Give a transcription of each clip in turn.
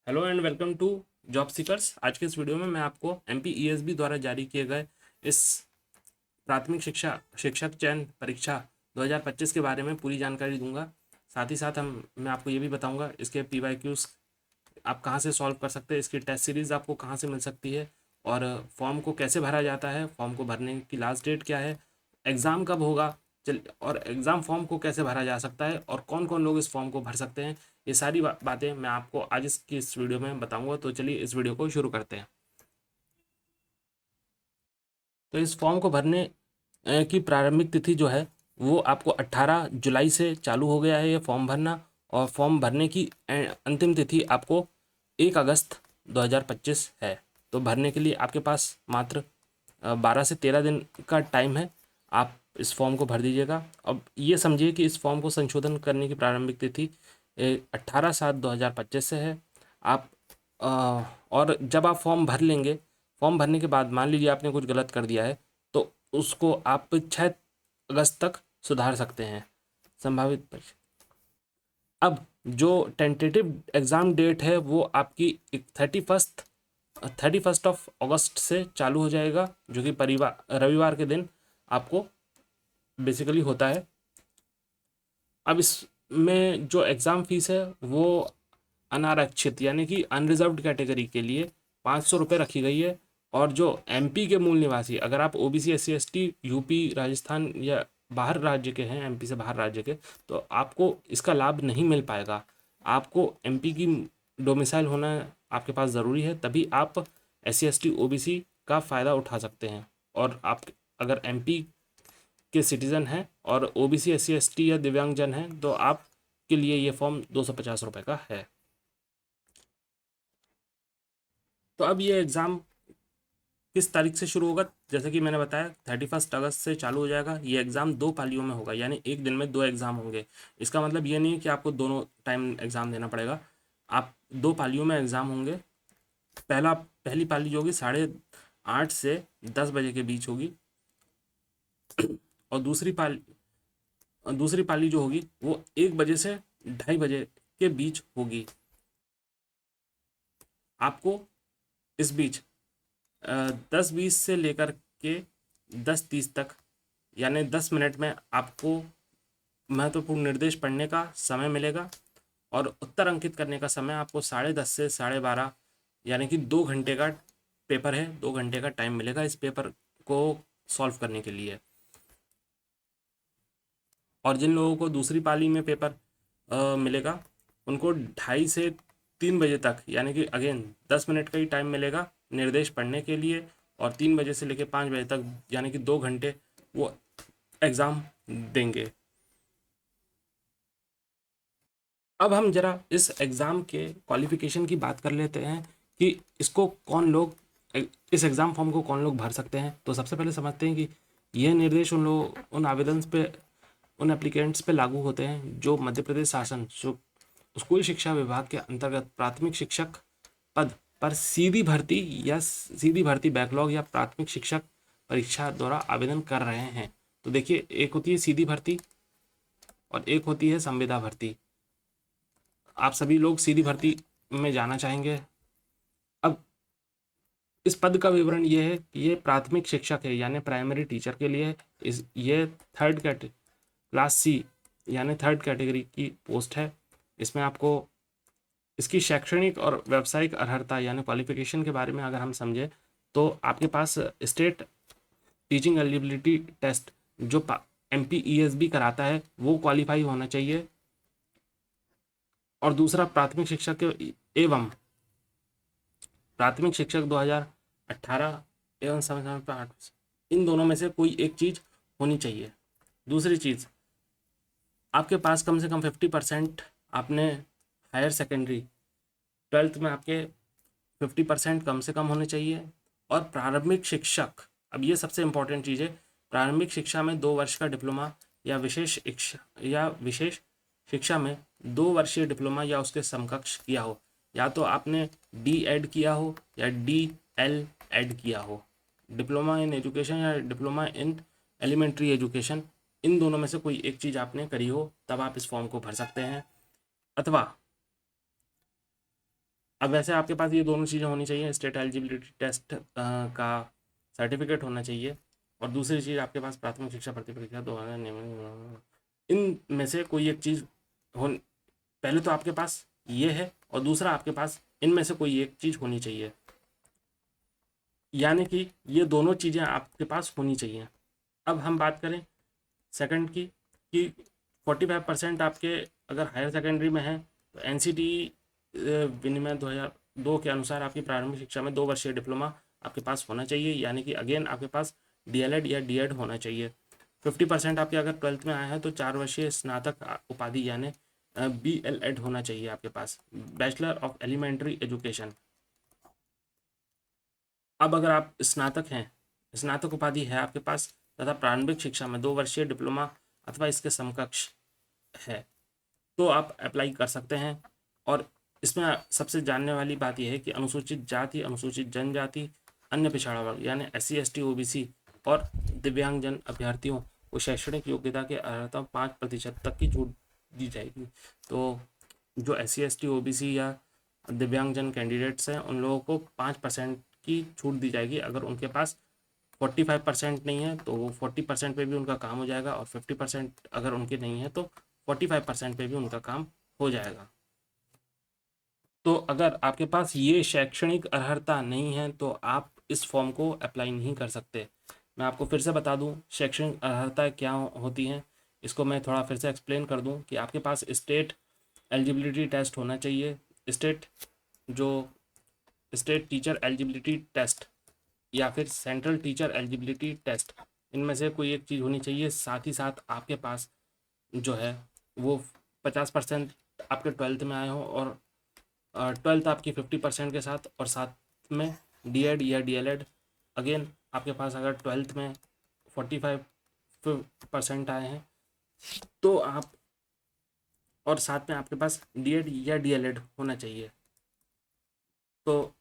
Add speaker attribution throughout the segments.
Speaker 1: Hello and welcome to job seekers. आज के इस वीडियो में मैं आपको एमपीईएसबी द्वारा जारी किए गए इस प्राथमिक शिक्षक चयन परीक्षा 2025 के बारे में पूरी जानकारी दूंगा। साथ ही साथ मैं आपको ये भी बताऊंगा इसके पीवाईक्यूज आप कहाँ से सॉल्व कर सकते हैं, इसकी टेस्ट सीरीज़ आपको कहाँ से मिल सकती है, और फॉर्म को कैसे भरा जाता है, फॉर्म को भरने की लास्ट डेट क्या है, एग्ज़ाम कब होगा, और एग्ज़ाम फॉर्म को कैसे भरा जा सकता है, और कौन कौन लोग इस फॉर्म को भर सकते हैं। ये सारी बातें मैं आपको आज इस वीडियो में बताऊंगा। तो चलिए इस वीडियो को शुरू करते हैं। तो इस फॉर्म को भरने की प्रारंभिक तिथि जो है वो आपको 18 जुलाई से चालू हो गया है ये फॉर्म भरना, और फॉर्म भरने की अंतिम तिथि आपको 1 अगस्त 2025 है। तो भरने के लिए आपके पास मात्र 12 से 13 दिन का टाइम है। आप इस फॉर्म को भर दीजिएगा। अब ये समझिए कि इस फॉर्म को संशोधन करने की प्रारंभिक तिथि 18/7/2025 से है। आप और जब आप फॉर्म भर लेंगे, फॉर्म भरने के बाद मान लीजिए आपने कुछ गलत कर दिया है तो उसको आप 6 अगस्त तक सुधार सकते हैं। संभावित परीक्षा अब जो टेंटेटिव एग्ज़ाम डेट है वो आपकी 31 ऑफ अगस्त से चालू हो जाएगा, जो कि परिवार रविवार के दिन आपको बेसिकली होता है। अब इसमें जो एग्ज़ाम फीस है वो अनारक्षित यानी कि अनरिजर्व्ड कैटेगरी के लिए 500 रुपये रखी गई है। और जो एमपी के मूल निवासी, अगर आप OBC S C S T UP Rajasthan या बाहर राज्य के हैं, एमपी से बाहर राज्य के, तो आपको इसका लाभ नहीं मिल पाएगा। आपको एमपी की डोमिसाइल होना आपके पास ज़रूरी है, तभी आप S C S T O B C का फ़ायदा उठा सकते हैं। और आप अगर एमपी के सिटीज़न हैं और OBC S C S T या दिव्यांगजन हैं तो आपके लिए ये फॉर्म 250 रुपये का है। तो अब ये एग्ज़ाम किस तारीख से शुरू होगा, जैसे कि मैंने बताया 31 अगस्त से चालू हो जाएगा। ये एग्ज़ाम 2 पालियों में होगा, यानी एक दिन में 2 एग्ज़ाम होंगे। इसका मतलब ये नहीं है कि आपको दोनों टाइम एग्ज़ाम देना पड़ेगा। आप 2 पालियों में एग्ज़ाम होंगे। पहली पाली जो होगी 8:30 से 10 बजे के बीच होगी, और दूसरी पाली जो होगी वो 1 बजे से 2:30 बजे के बीच होगी। आपको इस बीच 10:20 से लेकर के 10:30 तक, यानी 10 मिनट में आपको महत्वपूर्ण निर्देश पढ़ने का समय मिलेगा। और उत्तर अंकित करने का समय आपको 10:30 से 12:30, यानी कि 2 घंटे का पेपर है। 2 घंटे का टाइम मिलेगा इस पेपर को सॉल्व करने के लिए। और जिन लोगों को दूसरी पाली में पेपर मिलेगा उनको 2:30 से 3 बजे तक, यानी कि अगेन 10 मिनट का ही टाइम मिलेगा निर्देश पढ़ने के लिए। और 3 बजे से लेकर 5 बजे तक, यानी कि 2 घंटे वो एग्ज़ाम देंगे। अब हम जरा इस एग्ज़ाम के क्वालिफिकेशन की बात कर लेते हैं कि इसको कौन लोग इस एग्ज़ाम फॉर्म को कौन लोग भर सकते हैं। तो सबसे पहले समझते हैं कि यह निर्देश उन आवेदन पे उन एप्लीकेंट्स पे लागू होते हैं जो मध्य प्रदेश शासन स्कूल शिक्षा विभाग के अंतर्गत प्राथमिक शिक्षक पद पर सीधी भर्ती बैकलॉग या प्राथमिक शिक्षक परीक्षा द्वारा आवेदन कर रहे हैं। तो देखिए, एक होती है सीधी भर्ती और एक होती है संविदा भर्ती। आप सभी लोग सीधी भर्ती में जाना चाहेंगे। अब इस पद का विवरण ये है कि ये प्राथमिक शिक्षक है, यानी प्राइमरी टीचर के लिए ये क्लास सी यानी थर्ड कैटेगरी की पोस्ट है। इसमें आपको इसकी शैक्षणिक और व्यावसायिक अर्हता यानी क्वालिफिकेशन के बारे में अगर हम समझें तो आपके पास स्टेट टीचिंग एलिजिबिलिटी टेस्ट जो एमपीईएसबी कराता है वो क्वालिफाई होना चाहिए। और दूसरा एवं प्राथमिक शिक्षक 2018 एवं संविधान पर 8, इन दोनों में से कोई एक चीज़ होनी चाहिए। दूसरी चीज़, आपके पास कम से कम 50% आपने हायर सेकेंडरी 12th में आपके 50% कम से कम होने चाहिए। और प्रारंभिक शिक्षक, अब ये सबसे इम्पोर्टेंट चीज़ है, प्रारंभिक शिक्षा में 2 वर्ष का डिप्लोमा या विशेष शिक्षा में 2 वर्षीय डिप्लोमा या उसके समकक्ष किया हो, या तो आपने डी एड किया हो या डी एल एड किया हो, डिप्लोमा इन एजुकेशन या डिप्लोमा इन एलिमेंट्री एजुकेशन, इन दोनों में से कोई एक चीज़ आपने करी हो, तब आप इस फॉर्म को भर सकते हैं। अथवा अब वैसे आपके पास ये दोनों चीज़ें होनी चाहिए, स्टेट एलिजिबिलिटी टेस्ट का सर्टिफिकेट होना चाहिए, और दूसरी चीज़ आपके पास प्राथमिक शिक्षा भर्ती परीक्षा 2000 इन में से कोई एक चीज़ हो। पहले तो आपके पास ये है, और दूसरा आपके पास इनमें से कोई एक चीज़ होनी चाहिए, यानी कि ये दोनों चीज़ें आपके पास होनी चाहिए। अब हम बात करें सेकंड की, कि 45% आपके अगर हायर सेकेंडरी में है तो एनसीटी विनिमय 2002 के अनुसार आपकी प्रारंभिक शिक्षा में 2 वर्षीय डिप्लोमा आपके पास होना चाहिए, यानी कि अगेन आपके पास डीएलएड या डीएड होना चाहिए। 50% आपके अगर 12th में आया है तो 4 वर्षीय स्नातक उपाधि यानी BLED होना चाहिए आपके पास, बैचलर ऑफ एलिमेंट्री एजुकेशन। अब अगर आप स्नातक हैं, स्नातक उपाधि है आपके पास, तथा प्रारंभिक शिक्षा में 2 वर्षीय डिप्लोमा अथवा इसके समकक्ष है, तो आप अप्लाई कर सकते हैं। और इसमें सबसे जानने वाली बात यह है कि अनुसूचित जाति, अनुसूचित जनजाति, अन्य पिछड़ा वर्ग यानी SC ST OBC और दिव्यांगजन अभ्यर्थियों को शैक्षणिक योग्यता के अर्हता 5% तक की छूट दी जाएगी। तो जो SC ST OBC या दिव्यांगजन कैंडिडेट्स हैं उन लोगों को 5% की छूट दी जाएगी। अगर उनके पास 45% नहीं है तो वो 40% पे भी उनका काम हो जाएगा, और 50% अगर उनके नहीं है तो 45% पे भी उनका काम हो जाएगा। तो अगर आपके पास ये शैक्षणिक अर्हता नहीं है तो आप इस फॉर्म को अप्लाई नहीं कर सकते। मैं आपको फिर से बता दूं शैक्षणिक अर्हता क्या होती हैं, इसको मैं थोड़ा फिर से एक्सप्लेन कर दूं कि आपके पास स्टेट एलिजिबिलिटी टेस्ट होना चाहिए, स्टेट जो स्टेट टीचर एलिजिबिलिटी टेस्ट या फिर सेंट्रल टीचर एलिजिबिलिटी टेस्ट, इनमें से कोई एक चीज़ होनी चाहिए। साथ ही साथ आपके पास जो है वो 50% आपके 12th में आए हो, और 12th आपकी 50% के साथ, और साथ में डीएड या डीएलएड। अगेन आपके पास अगर 12th में 45% आए हैं तो आप, और साथ में आपके पास डीएड या डीएलएड होना चाहिए। तो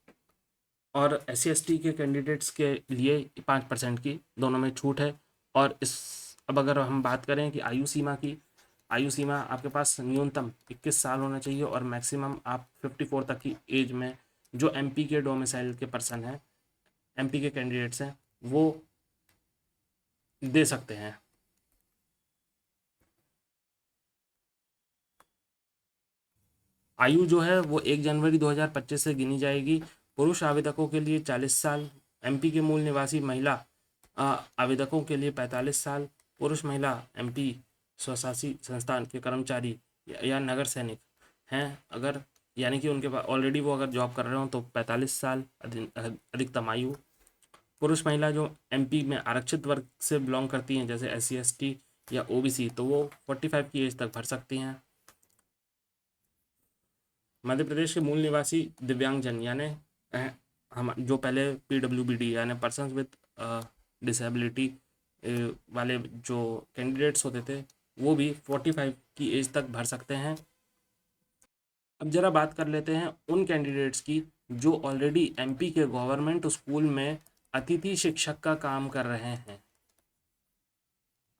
Speaker 1: और SC ST के कैंडिडेट्स के लिए 5% की दोनों में छूट है। और इस, अब अगर हम बात करें कि आयु सीमा की, आयु सीमा आपके पास न्यूनतम 21 साल होना चाहिए, और मैक्सिमम आप 54 तक की एज में जो MP के डोमिसाइल के पर्सन हैं, MP के कैंडिडेट्स हैं, वो दे सकते हैं। आयु जो है वो 1 जनवरी 2025 से गिनी जाएगी। पुरुष आवेदकों के लिए 40 साल, MP के मूल निवासी महिला आवेदकों के लिए 45 साल, पुरुष महिला MP स्वशासी संस्थान के कर्मचारी या नगर सैनिक हैं अगर, यानी कि उनके पास ऑलरेडी वो अगर जॉब कर रहे हो तो 45 साल अधिकतम आयु। पुरुष महिला जो MP में आरक्षित वर्ग से बिलोंग करती हैं जैसे SC ST या OBC, तो वो 45 की एज तक भर सकती हैं। मध्य प्रदेश के मूल निवासी दिव्यांगजन यानी हम जो पहले PWBD यानी पर्सन्स विद डिसेबिलिटी वाले जो कैंडिडेट्स होते थे, वो भी 45 की एज तक भर सकते हैं। अब जरा बात कर लेते हैं उन कैंडिडेट्स की जो ऑलरेडी MP के गवर्नमेंट स्कूल में अतिथि शिक्षक का काम कर रहे हैं।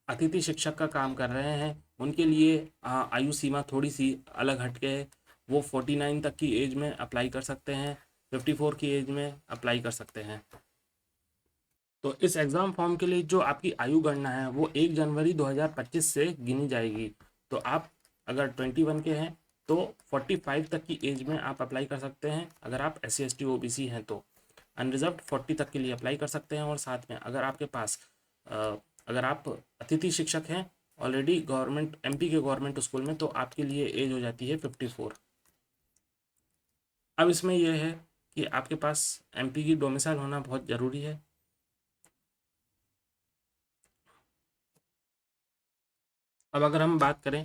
Speaker 1: अतिथि शिक्षक का काम कर रहे हैं उनके लिए आयु सीमा थोड़ी सी अलग हटके है। वो 49 तक की एज में अप्लाई कर सकते हैं, 54 की एज में अप्लाई कर सकते हैं। तो इस एग्ज़ाम फॉर्म के लिए जो आपकी आयु गणना है वो 1 जनवरी 2025 से गिनी जाएगी। तो आप अगर 21 के हैं तो 45 तक की एज में आप अप्लाई कर सकते हैं। अगर आप SC ST OBC हैं तो अनरिजर्व्ड 40 तक के लिए अप्लाई कर सकते हैं। और साथ में अगर आपके पास अगर आप अतिथि शिक्षक हैं ऑलरेडी गवर्नमेंट MP के गवर्नमेंट स्कूल में, तो आपके लिए एज हो जाती है 54। अब इसमें यह है कि आपके पास MP की डोमिसाइल होना बहुत ज़रूरी है। अब अगर हम बात करें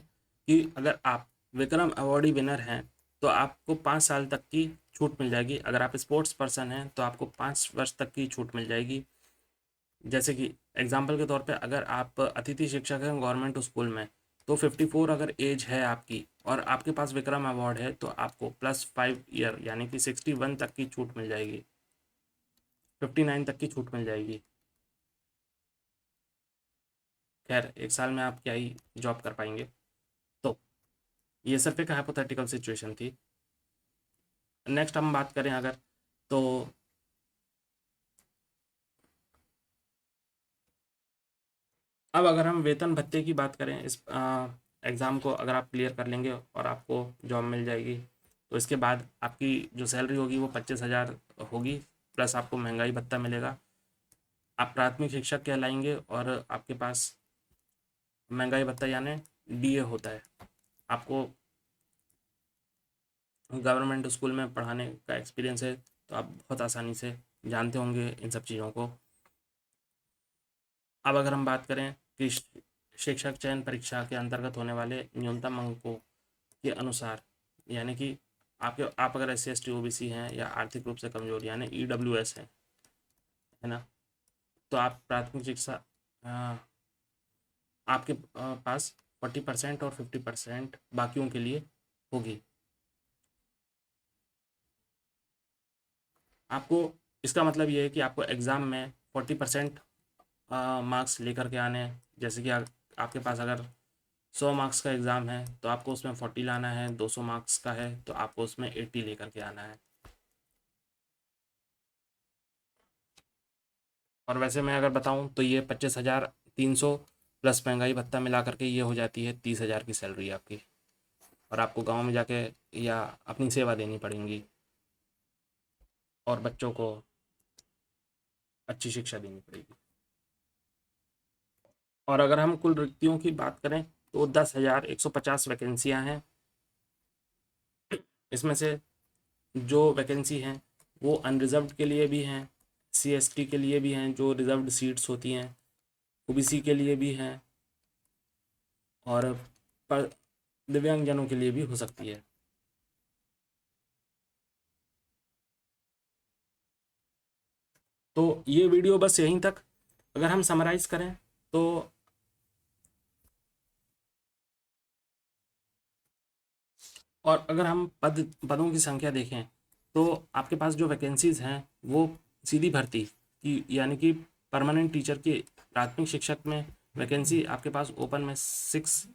Speaker 1: कि अगर आप विक्रम अवॉर्डी विनर हैं तो आपको 5 साल तक की छूट मिल जाएगी। अगर आप स्पोर्ट्स पर्सन हैं तो आपको 5 वर्ष तक की छूट मिल जाएगी। जैसे कि एग्जाम्पल के तौर पे अगर आप अतिथि शिक्षक हैं गवर्नमेंट स्कूल में, तो 54 अगर एज है आपकी और आपके पास विक्रम अवार्ड है तो आपको +5 ईयर यानी कि 61 तक की छूट मिल जाएगी, 59 तक की छूट मिल जाएगी। खैर 1 साल में आप क्या ही जॉब कर पाएंगे। तो ये सिर्फ एक हाइपोथेटिकल सिचुएशन थी। नेक्स्ट हम बात करें अगर, तो अब अगर हम वेतन भत्ते की बात करें, इस एग्ज़ाम को अगर आप क्लियर कर लेंगे और आपको जॉब मिल जाएगी, तो इसके बाद आपकी जो सैलरी होगी वो 25,000 होगी, प्लस आपको महंगाई भत्ता मिलेगा। आप प्राथमिक शिक्षक कहलाएंगे और आपके पास महंगाई भत्ता यानी डीए होता है। आपको गवर्नमेंट स्कूल में पढ़ाने का एक्सपीरियंस है, तो आप बहुत आसानी से जानते होंगे इन सब चीज़ों को। अब अगर हम बात करें कि शिक्षक चयन परीक्षा के अंतर्गत होने वाले न्यूनतम अंकों के अनुसार, यानी कि आप अगर SC ST OBC हैं या आर्थिक रूप से कमजोर यानी EWS है ना, तो आप प्राथमिक शिक्षा अ, आपके पास 40% और 50% बाकियों के लिए होगी। आपको इसका मतलब ये है कि आपको एग्ज़ाम में 40% मार्क्स लेकर के आने हैं। जैसे कि आपके पास अगर 100 मार्क्स का एग्ज़ाम है तो आपको उसमें 40 लाना है, 200 मार्क्स का है तो आपको उसमें 80 लेकर के आना है। और वैसे मैं अगर बताऊं तो ये 25,300 प्लस महंगाई भत्ता मिला करके ये हो जाती है 30,000 की सैलरी आपकी। और आपको गांव में जाके या अपनी सेवा देनी पड़ेगी और बच्चों को अच्छी शिक्षा देनी पड़ेगी। और अगर हम कुल रिक्तियों की बात करें तो 10,150 वैकेंसियां हैं। इसमें से जो वैकेंसी हैं वो अनरिजर्व्ड के लिए भी हैं, CST के लिए भी हैं जो रिजर्व्ड सीट्स होती हैं, OBC के लिए भी हैं और पर दिव्यांगजनों के लिए भी हो सकती है। तो ये वीडियो बस यहीं तक। अगर हम समराइज़ करें तो और अगर हम पदों की संख्या देखें तो आपके पास जो वैकेंसीज़ हैं वो सीधी भर्ती की यानी कि परमानेंट टीचर की प्राथमिक शिक्षक में वैकेंसी आपके पास ओपन में 6,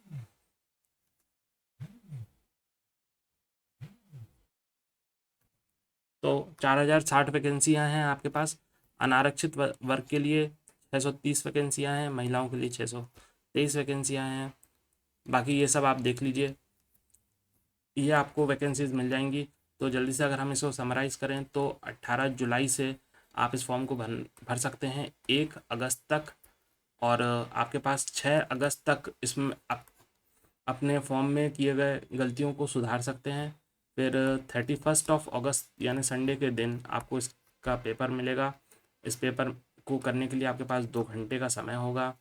Speaker 1: तो 4,060 वैकेंसियाँ हैं आपके पास। अनारक्षित वर्ग के लिए 630 वैकेंसियाँ हैं, महिलाओं के लिए 623 वैकेंसियाँ हैं। बाकी ये सब आप देख लीजिए, ये आपको वैकेंसीज मिल जाएंगी। तो जल्दी से अगर हम इसको समराइज़ करें तो 18 जुलाई से आप इस फॉर्म को भर भर सकते हैं 1 अगस्त तक। और आपके पास 6 अगस्त तक इसमें अपने फॉर्म में किए गए गलतियों को सुधार सकते हैं। फिर 31 अगस्त यानी संडे के दिन आपको इसका पेपर मिलेगा। इस पेपर को करने के लिए आपके पास 2 घंटे का समय होगा।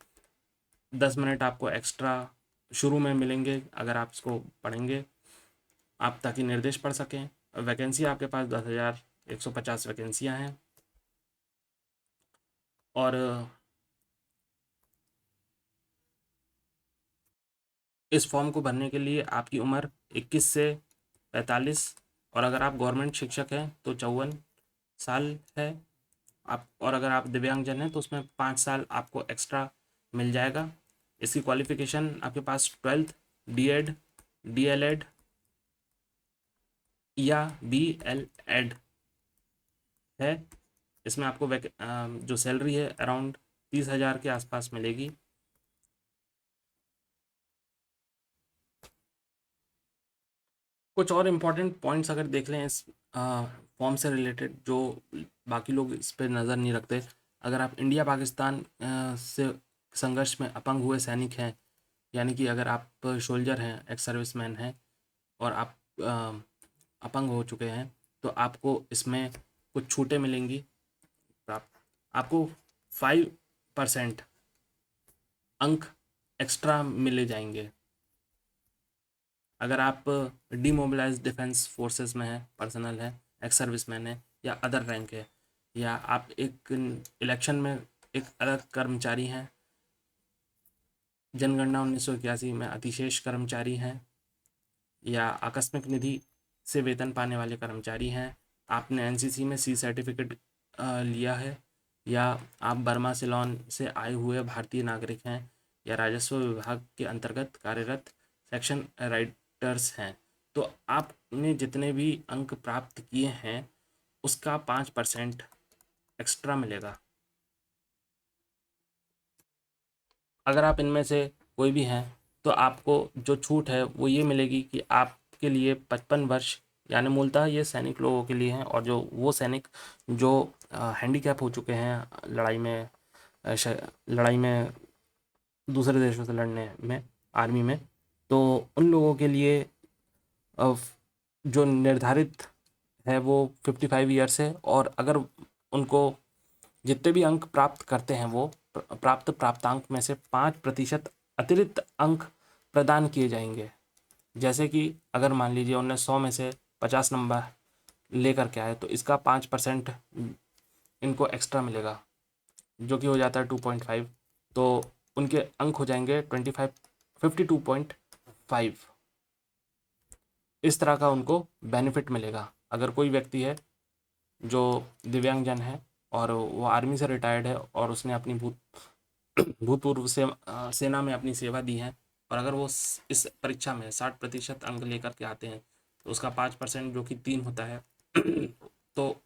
Speaker 1: 10 मिनट आपको एक्स्ट्रा शुरू में मिलेंगे अगर आप इसको पढ़ेंगे, आप ताकि निर्देश पढ़ सकें। वैकेंसी आपके पास 10,150 वैकेंसियाँ हैं। और इस फॉर्म को भरने के लिए आपकी उम्र 21 से 45, और अगर आप गवर्नमेंट शिक्षक हैं तो 54 साल है। आप और अगर आप दिव्यांगजन हैं तो उसमें 5 साल आपको एक्स्ट्रा मिल जाएगा। इसकी क्वालिफिकेशन आपके पास 12th, D.Ed, DL.Ed या BL.Ed है। इसमें आपको जो सैलरी है अराउंड 30,000 के आसपास मिलेगी। कुछ और इम्पोर्टेंट पॉइंट्स अगर देख लें इस फॉर्म से रिलेटेड जो बाकी लोग इस पर नज़र नहीं रखते। अगर आप इंडिया पाकिस्तान से संघर्ष में अपंग हुए सैनिक हैं, यानी कि अगर आप सोल्जर हैं, एक्स सर्विसमैन हैं और आप अपंग हो चुके हैं, तो आपको इसमें कुछ छूटें मिलेंगी। आपको 5% अंक एक्स्ट्रा मिले जाएंगे अगर आप डीमोबिलाइज डिफेंस फोर्सेस में हैं, पर्सनल है, एक्स सर्विसमैन है या अदर रैंक है, या आप एक इलेक्शन में एक अलग कर्मचारी हैं, जनगणना 1981 में अतिशेष कर्मचारी हैं, या आकस्मिक निधि से वेतन पाने वाले कर्मचारी हैं, आपने NCC में C सर्टिफिकेट लिया है, या आप बर्मा सिलोन से आए हुए भारतीय नागरिक हैं, या राजस्व विभाग के अंतर्गत कार्यरत सेक्शन राइटर्स हैं। तो आपने जितने भी अंक प्राप्त किए हैं उसका 5% एक्स्ट्रा मिलेगा। अगर आप इनमें से कोई भी हैं तो आपको जो छूट है वो ये मिलेगी कि आपके लिए 55 वर्ष, यानी मूलतः ये सैनिक लोगों के लिए हैं, और जो वो सैनिक जो हैंडीकैप हो चुके हैं लड़ाई में दूसरे देशों से लड़ने में, आर्मी में, तो उन लोगों के लिए अ, जो निर्धारित है वो 55 ईयर्स है। और अगर उनको जितने भी अंक प्राप्त करते हैं वो प्राप्तांक में से 5% अतिरिक्त अंक प्रदान किए जाएंगे। जैसे कि अगर मान लीजिए उन्हें 100 में से 50 नंबर लेकर के आए तो इसका 5% इनको एक्स्ट्रा मिलेगा, जो कि हो जाता है 2.5। तो उनके अंक हो जाएंगे 52.5। इस तरह का उनको बेनिफिट मिलेगा। अगर कोई व्यक्ति है जो दिव्यांगजन है और वो आर्मी से रिटायर्ड है और उसने अपनी भूतपूर्व से सेना में अपनी सेवा दी है, और अगर वो इस परीक्षा में 60% अंक लेकर के आते हैं तो उसका 5% जो कि 3 होता है तो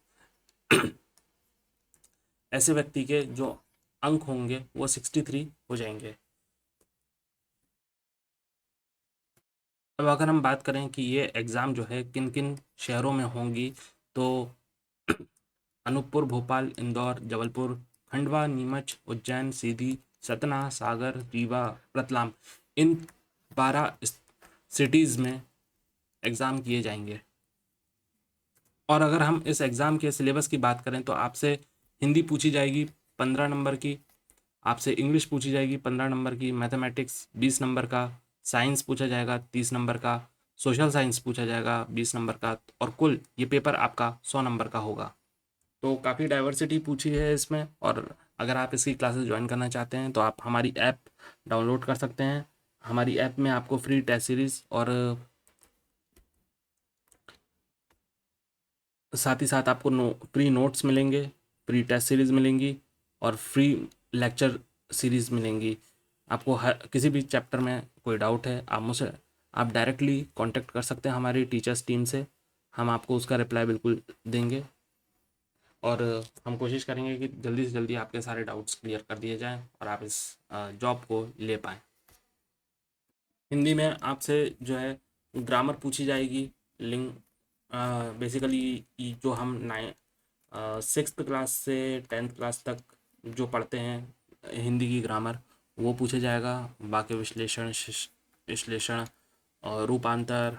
Speaker 1: ऐसे व्यक्ति के जो अंक होंगे वो 63 हो जाएंगे। अब अगर हम बात करें कि ये एग्ज़ाम जो है किन किन शहरों में होंगी, तो अनूपपुर, भोपाल, इंदौर, जबलपुर, खंडवा, नीमच, उज्जैन, सीधी, सतना, सागर, रीवा, रतलाम, इन 12 सिटीज़ में एग्ज़ाम किए जाएंगे। और अगर हम इस एग्ज़ाम के सिलेबस की बात करें तो आपसे हिंदी पूछी जाएगी 15 नंबर की, आपसे इंग्लिश पूछी जाएगी 15 नंबर की, मैथमेटिक्स 20 नंबर का, साइंस पूछा जाएगा 30 नंबर का, सोशल साइंस पूछा जाएगा 20 नंबर का, और कुल ये पेपर आपका 100 नंबर का होगा। तो काफ़ी डाइवर्सिटी पूछी है इसमें। और अगर आप इसकी क्लासेस ज्वाइन करना चाहते हैं तो आप हमारी ऐप डाउनलोड कर सकते हैं। हमारी ऐप में आपको फ्री टेस्ट सीरीज़ और साथ ही साथ आपको फ्री नोट्स मिलेंगे, फ्री टेस्ट सीरीज़ मिलेंगी और फ्री लेक्चर सीरीज़ मिलेंगी। आपको हर किसी भी चैप्टर में कोई डाउट है आप मुझसे आप डायरेक्टली कांटेक्ट कर सकते हैं हमारी टीचर्स टीम से। हम आपको उसका रिप्लाई बिल्कुल देंगे और हम कोशिश करेंगे कि जल्दी से जल्दी आपके सारे डाउट्स क्लियर कर दिए जाएँ और आप इस जॉब को ले पाएँ। हिंदी में आपसे जो है ग्रामर पूछी जाएगी, लिंग बेसिकली जो हम 6th क्लास से 10th क्लास तक जो पढ़ते हैं हिंदी की ग्रामर वो पूछा जाएगा। वाक्य विश्लेषण, विश्लेषण और रूपांतर,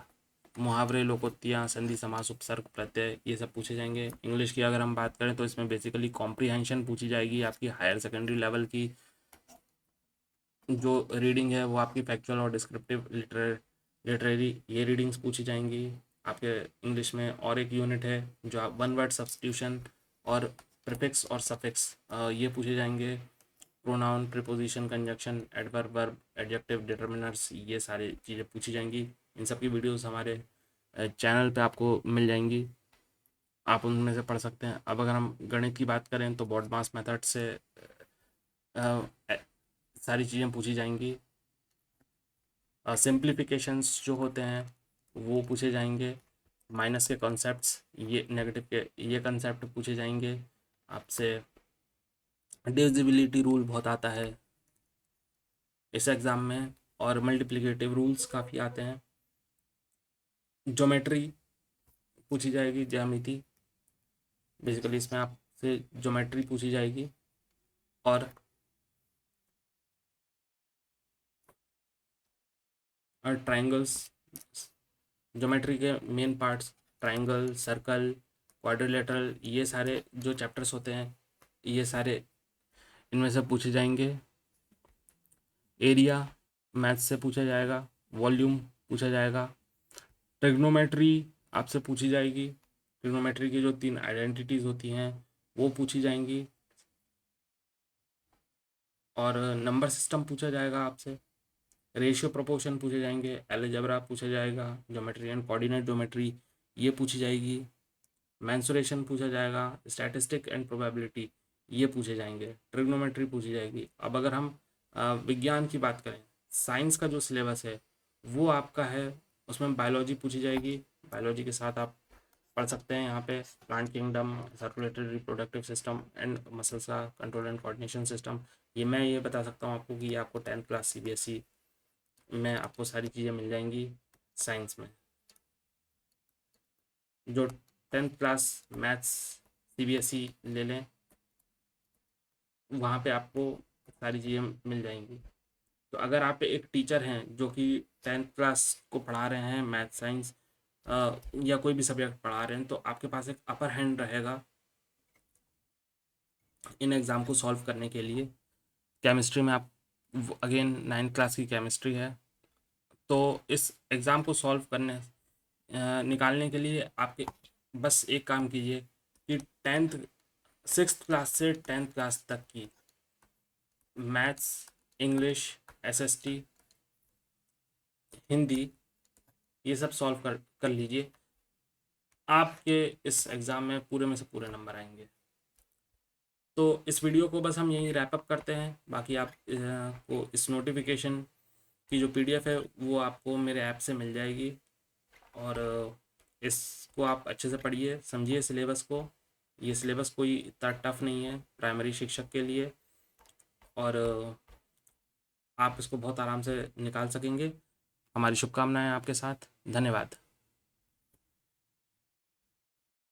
Speaker 1: मुहावरे, लोकोक्तियाँ, संधि, समास, उपसर्ग, प्रत्यय, ये सब पूछे जाएंगे। इंग्लिश की अगर हम बात करें तो इसमें बेसिकली कॉम्प्रीहेंशन पूछी जाएगी, आपकी हायर सेकेंडरी लेवल की जो रीडिंग है वो आपकी फैक्चुअल और डिस्क्रिप्टिव लिटरेरी ये रीडिंग्स पूछी जाएंगी आपके इंग्लिश में। और एक यूनिट है जो आप वन वर्ड सब्स्टिट्यूशन और प्रीफिक्स और सफिक्स ये पूछे जाएंगे। Pronoun, preposition, conjunction, adverb, verb, adjective, determiners, ये सारी चीज़ें पूछी जाएंगी। इन सब की वीडियोस हमारे चैनल पे आपको मिल जाएंगी, आप उनमें से पढ़ सकते हैं। अब अगर हम गणित की बात करें तो बॉडमास मेथड से सारी चीज़ें पूछी जाएंगी। सिंप्लीफिकेशंस जो होते हैं वो पूछे जाएंगे। माइनस के कॉन्सेप्ट्स, ये नेगेटिव के ये कंसेप्ट पूछे जाएंगे आपसे। डिविजिबिलिटी रूल बहुत आता है इस एग्ज़ाम में और मल्टीप्लिकेटिव रूल्स काफ़ी आते हैं। ज्योमेट्री पूछी जाएगी, ज्यामिति, बेसिकली इसमें आपसे ज्योमेट्री पूछी जाएगी। और ट्राइंगल्स, ज्योमेट्री के main parts triangle, circle, quadrilateral, ये सारे जो चैप्टर्स होते हैं ये सारे इनमें से पूछे जाएंगे। एरिया मैथ से पूछा जाएगा, वॉल्यूम पूछा जाएगा। ट्रिग्नोमेट्री आपसे पूछी जाएगी, ट्रिग्नोमेट्री की जो 3 आइडेंटिटीज़ होती हैं वो पूछी जाएंगी। और नंबर सिस्टम पूछा जाएगा आपसे, रेशियो प्रोपोर्शन पूछे जाएंगे, अलजेब्रा पूछा जाएगा, ज्योमेट्री एंड कोऑर्डिनेट ज्योमेट्री ये पूछी जाएगी, मेंसुरेशन पूछा जाएगा, स्टैटिस्टिक एंड प्रोबेबिलिटी ये पूछे जाएंगे, ट्रिग्नोमेट्री पूछी जाएगी। अब अगर हम विज्ञान की बात करें, साइंस का जो सिलेबस है वो आपका है उसमें बायोलॉजी पूछी जाएगी। बायोलॉजी के साथ आप पढ़ सकते हैं यहाँ पे plant kingdom, circulatory reproductive system and muscles का कंट्रोल एंड कोऑर्डिनेशन सिस्टम। ये बता सकता हूँ आपको कि ये आपको 10th क्लास CBSE में आपको सारी चीज़ें मिल जाएंगी साइंस में। जो 10th क्लास मैथ्स CBSE ले लें, वहाँ पे आपको सारी चीज़ें मिल जाएंगी। तो अगर आप एक टीचर हैं जो कि 10th क्लास को पढ़ा रहे हैं, मैथ साइंस या कोई भी सब्जेक्ट पढ़ा रहे हैं, तो आपके पास एक अपर हैंड रहेगा इन एग्ज़ाम को सॉल्व करने के लिए। केमिस्ट्री में आप अगेन 9th क्लास की केमिस्ट्री है, तो इस एग्ज़ाम को सॉल्व करने निकालने के लिए आपके बस एक काम कीजिए कि 6th क्लास से 10th क्लास तक की मैथ्स, इंग्लिश, SST, हिंदी, ये सब सॉल्व कर लीजिए। आपके इस एग्ज़ाम में पूरे में से पूरे नंबर आएंगे। तो इस वीडियो को बस हम यहीं रैप अप करते हैं। बाकी आप को इस नोटिफिकेशन की जो PDF है वो आपको मेरे ऐप से मिल जाएगी, और इसको आप अच्छे से पढ़िए, समझिए सिलेबस को। ये सिलेबस कोई इतना टफ नहीं है प्राइमरी शिक्षक के लिए, और आप इसको बहुत आराम से निकाल सकेंगे। हमारी शुभकामनाएं आपके साथ। धन्यवाद।